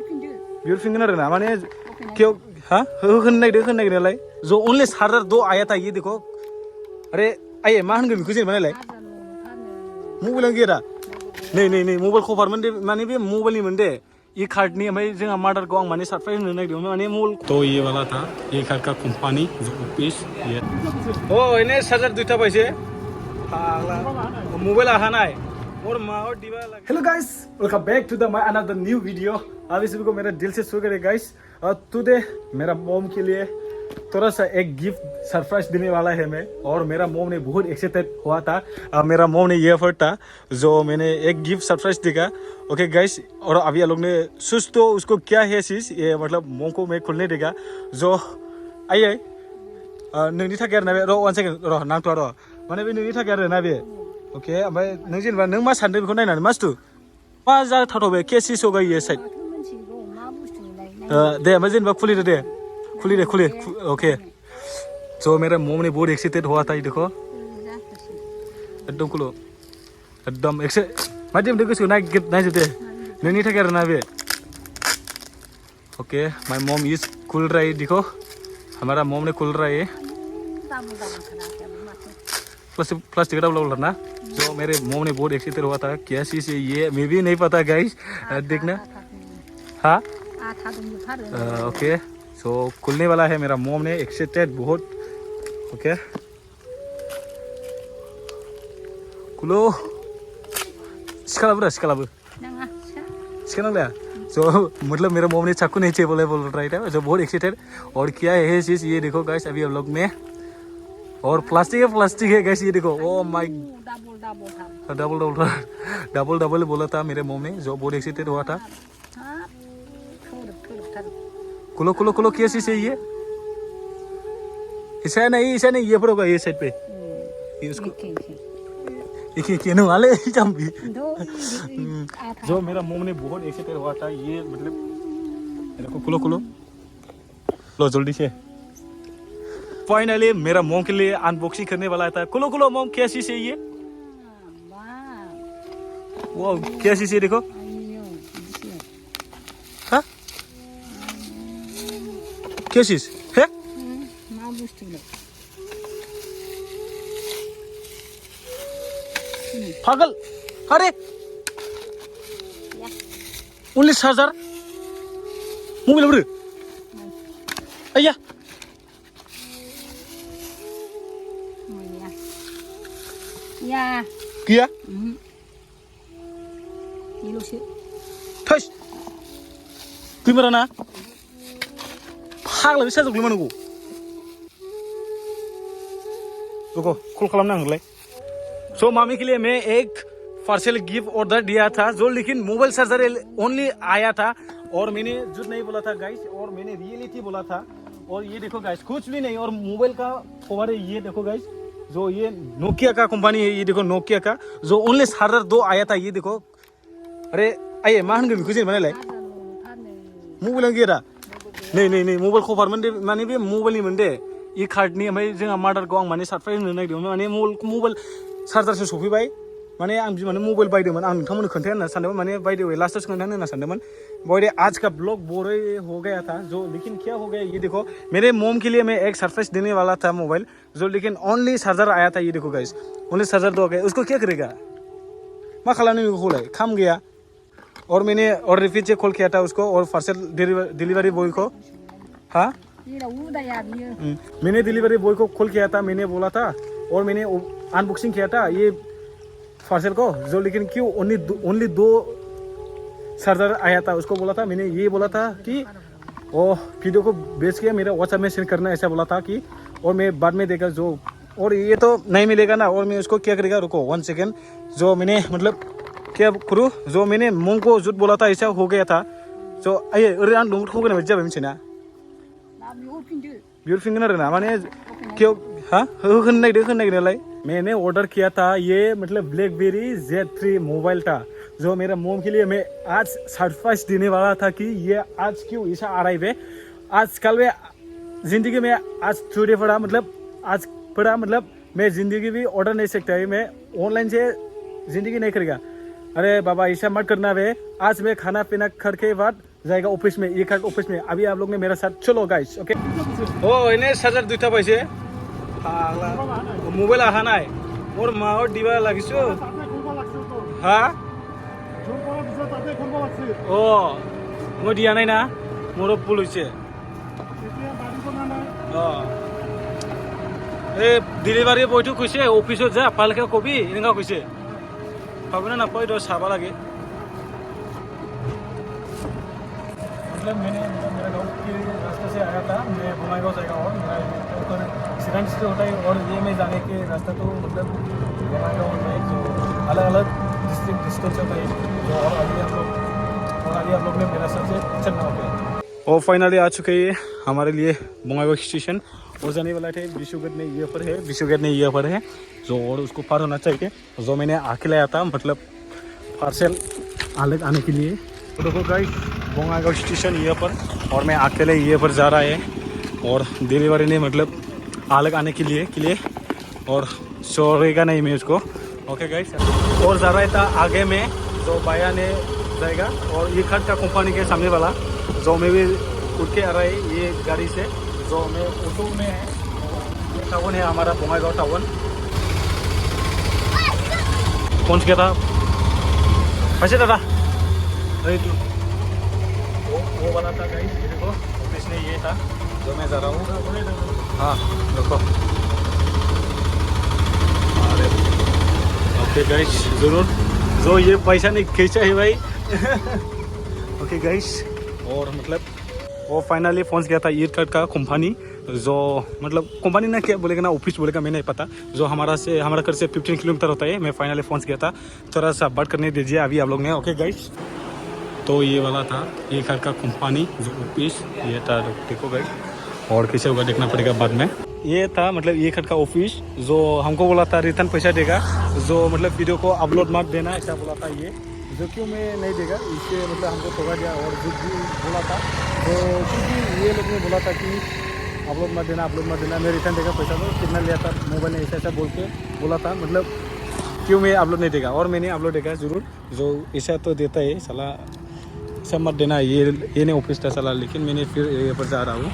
बिहरफिनगोन आरो ना माने क्यों हाँ होनो नागिरनायालाय जो ओनली चार्जर दो आया था ये देखो अरे आये मा होनगोन बेखौ जेनेबा नायलाय मबाइलानो गैया दा नै मबाइल कभारमोन दे माने बे मबाइलनिमोन दे ये कार्डनि ओमफ्राय जोंहा मादारखौ आं माने सरप्राइज होनो नागिरदोंमोन माने मबाइल तो ये वाला था ये कार्ड का कंपनी जो ऑफिस ये ओ इन्हें चार्जर दुईटा पाइसे मोबाइल आहानाय और माँ दिवा hello guys welcome back to the my another new video. आप सभी को मेरा दिल से स्वागत है गाइस। टुडे मेरा मॉम के लिए थोड़ा सा एक गिफ्ट सरप्राइज देने वाला है मैं, और मेरा मॉम ने बहुत एक्साइटेड हुआ था। मेरा मॉम ने ये एफर्ट था जो मैंने एक गिफ्ट सरप्राइज देगा। ओके गाइस, और अभी आप लोग ने सोच तो उसको क्या है चीज ये मतलब मॉम को मैं खुलने देगा जो आइए नोंनि थाखाय आरोना बे र' 1 सेकेन्ड र' नांथ'आ र' माने बे नोंनि थाखाय आरोना बे ओके। ओमफ्राय नों जेनेबा नों मा सानदों बेखौ नायनानै मास्तु मा जाथावथाव बे केसि सगा इयो साइड दे ओमफ्राय जेनेबा खुलिदो दे खुली ओके। तो मेरा मोम ने बहुत एक्साइटेड हुआ था ये देखो एकदम खुलो एकदम माध्यम गोसोआव नायजोबदे नोंनि थाखाय आरोना बे ओके। माय मॉम इज खुल रहा है देखो, हमारा मॉम ने खुल रहा है प्लास्टिक डबल ना जो मेरे मॉम ने बहुत एक्साइटेड हुआ था क्या चीज है ये मैं भी नहीं पता गाइस देखना हाँ ओके। सो खुलने वाला है मेरा मॉम ने एक्साइटेड बहुत ओके। खुलो सिखालाबो सिखानांलाया सो मतलब मेरा मॉम ने चाकू नहीं चाहिए बोल रहा है जो बहुत एक्साइटेड। और क्या है चीज ये देखो गाइस अभी हम लोग में, और प्लास्टिक है गैस ये देखो ओ माय डबल बोला था मेरे मॉम ने जो बहुत एक्साइटेड हुआ था। खुलो क्या चीज है ये ऐसा नहीं ये पर होगा ये साइड पे ये उसको एक नो वाले जंबी जो मेरा मॉम ने बहुत एक्साइटेड हुआ था ये मतलब देखो खुलो लो जल्दी से। फाइनली मेरा मॉम के लिए अनबॉक्सिंग करने वाला था। खुलो मॉम क्या चीज है ये वो क्या चीज है देखो हाँ क्या चीज है पागल अरे ओनली चार्जर मोबाइल अय्या गैया थैस गैमारा ना फाग्ला बे साजोबग्लै मानांगौ रुको कॉल खालामनांगौलाय। सो मामी के लिए मैं एक पार्सल गिफ्ट ऑर्डर दिया था जो लेकिन मोबाइल चार्जर ओनली आया था, और मैंने झूठ नहीं बोला था गाइस और मैंने रियलिटी बोला था। और ये देखो गाइस कुछ भी नहीं, और मोबाइल का कवर है ये देखो गाइस जो ये नोकिया का कंपनी है ये देखो नोकिया का जो ओनली चार्जर दो आया था ये देखो अरे आये मा होनगोन बेखौ जेनेबा नायलाय मबाइलानो गैया दा नै मबाइल कभारमोन दे माने बे मबाइलनिमोन दे ये कार्डनि ओमफ्राय जोंहा मादारखौ आं माने सरप्राइज होनो नागिरदोंमोन माने मबाइल चार्जारसो सफैबाय माने आं बिमानो मबाइल बायदोंमोन आं नोंथांमोननो खोन्थाया होनना सानदोंमोन माने बाय द वे लास्टआवसो खोन्थानो होनना सानदोंमन। बॉय आज का ब्लॉग बोरे हो गया था जो लेकिन क्या हो गया ये देखो मेरे मॉम के लिए मैं एक सरप्राइज देने वाला था मोबाइल जो लेकिन ओनली चार्जर आया था ये देखो गाइस ओनली चार्जर दो गया उसको क्या करेगा मा खालामनो बेखौलाय काम गया। और मैंने और रिपीट से कॉल किया था उसको और पार्सल डिलीवरी बॉय को हाँ मैंने डिलीवरी बॉय को कॉल किया था मैंने बोला था और मैंने अनबॉक्सिंग किया था ये पार्सल को जो लेकिन क्यों ओनली दो चार्जर आया था उसको बोला था मैंने ये बोला था कि वो वीडियो को भेज के मेरा व्हाट्सएप में सेंड करना ऐसा बोला था कि और मैं बाद में देगा जो और ये तो नहीं मिलेगा ना और मैं उसको क्या करेगा रुको 1 सेकेंड जो मैंने मतलब क्या करूँ जो मैंने मॉम को झूठ बोला था ऐसा हो गया था जो आइए अरे आं दंग होगोन बायदि जाबाय मिथिना बिहरफिनगोन आरो ना माने क्यों हाँ होनो नागिरनायालाय मैंने ऑर्डर किया था ये मतलब ब्लैकबेरी Z3 मोबाइल था जो मेरा मॉम के लिए मैं आज सरप्राइज देने वाला था कि ये आज क्यों ऐसा आ रहा है आजकल में जिंदगी में आज टुडे पड़ा मतलब मैं जिंदगी भी ऑर्डर नहीं सकता है मैं ऑनलाइन से जिंदगी नहीं करेगा। अरे बाबा ऐसा मत करना बे आज मैं खाना पीना करके बाद जाएगा ऑफिस में, ये कार्ड ऑफिस में। अभी आप लोग ने मेरे साथ चलो गाइस, ओके। ओ इन्हें चार्जर दुटा पाइसे मोबाइल अहा नाय मोर माओ दिबा लागिसो हा ओ মই দিয়া নাই না মোর ভুল হইছে এই ডেলিভারি বয়টো কইছে অফিসত যা পালকে কবি এনেকা কইছে পাবনা না পাই দ সাবা লাগে मतलब मैंने मेरा गाँव के रास्ते से आया था, मैं बंगाईगांव जाएगा और मेरा ऊपर एक्सीडेंट से होता है और ये मैं जाने के रास्ता तो मतलब बंगाईगांव में जो अलग अलग डिस्टेंस होता है जो और आगे आप लोग ने मेरा सबसे चलना होगा। और फाइनली आ चुके हैं हमारे लिए बंगाईगांव स्टेशन और जाने वाला थे विशुगढ़ में ये पर है, विशुगढ़ में ये पर है जो और उसको पार होना चाहिए जो मैंने आके लाया था मतलब पार्सल अलग आने के लिए। तो देखो गाइस बंगाईगांव स्टेशन ये पर और मैं अकेले ये पर जा रहा है और डिलीवरी ने मतलब अलग आने के लिए और छोड़ेगा नहीं मैं उसको, ओके गाइस। और जा रहा था आगे में जो बाया ने जाएगा और ये खट का कंपनी के सामने वाला जो मैं भी उठ के आ रहा है ये गाड़ी से जो मैं ऑटो में है। ये टाउन है हमारा बंगाईगांव टाउन। पहुँच गया था पैसे दादा वो वाला था गाइस, ये देखो ऑफिस में ये था जो मैं जा रहा हूँ। हाँ देखो अरे ओके गाइस ज़रूर जो ये पैसा नहीं खींचा है भाई ओके गाइस। और मतलब वो फाइनली पहुंच गया था ईद कार्ड का कंपनी जो मतलब कंपनी ना क्या बोलेगा ना ऑफिस बोलेगा मैं नहीं पता जो हमारा घर से 15 किलोमीटर होता है। मैं फाइनली पहुंच गया था, थोड़ा सा बात करने दीजिए अभी आप लोग ने, ओके गाइस। तो ये वाला था ये घर का कंपनी जो ऑफिस ये था, देखो गाइस और कैसे होगा देखना पड़ेगा बाद में। ये था मतलब ये घर का ऑफिस जो हमको बोला था रिटर्न पैसा देगा जो मतलब वीडियो को अपलोड मत देना ऐसा बोला था ये, जो क्यों मैं नहीं देगा इससे मतलब हमको ठगा दिया और जो भी बोला था तो क्योंकि ये लोग ने बोला था कि अपलोड मत देना मैं रिटर्न देगा पैसा तो कितना लिया था मोबाइल ने ऐसा बोल के बोला था मतलब क्यों मैं अपलोड नहीं देगा और मैंने अपलोड देगा ज़रूर जो ऐसा तो देता है साला सब मत देना ये नहीं ऑफिस था साला, लेकिन मैंने फिर ये पर जा रहा हूँ।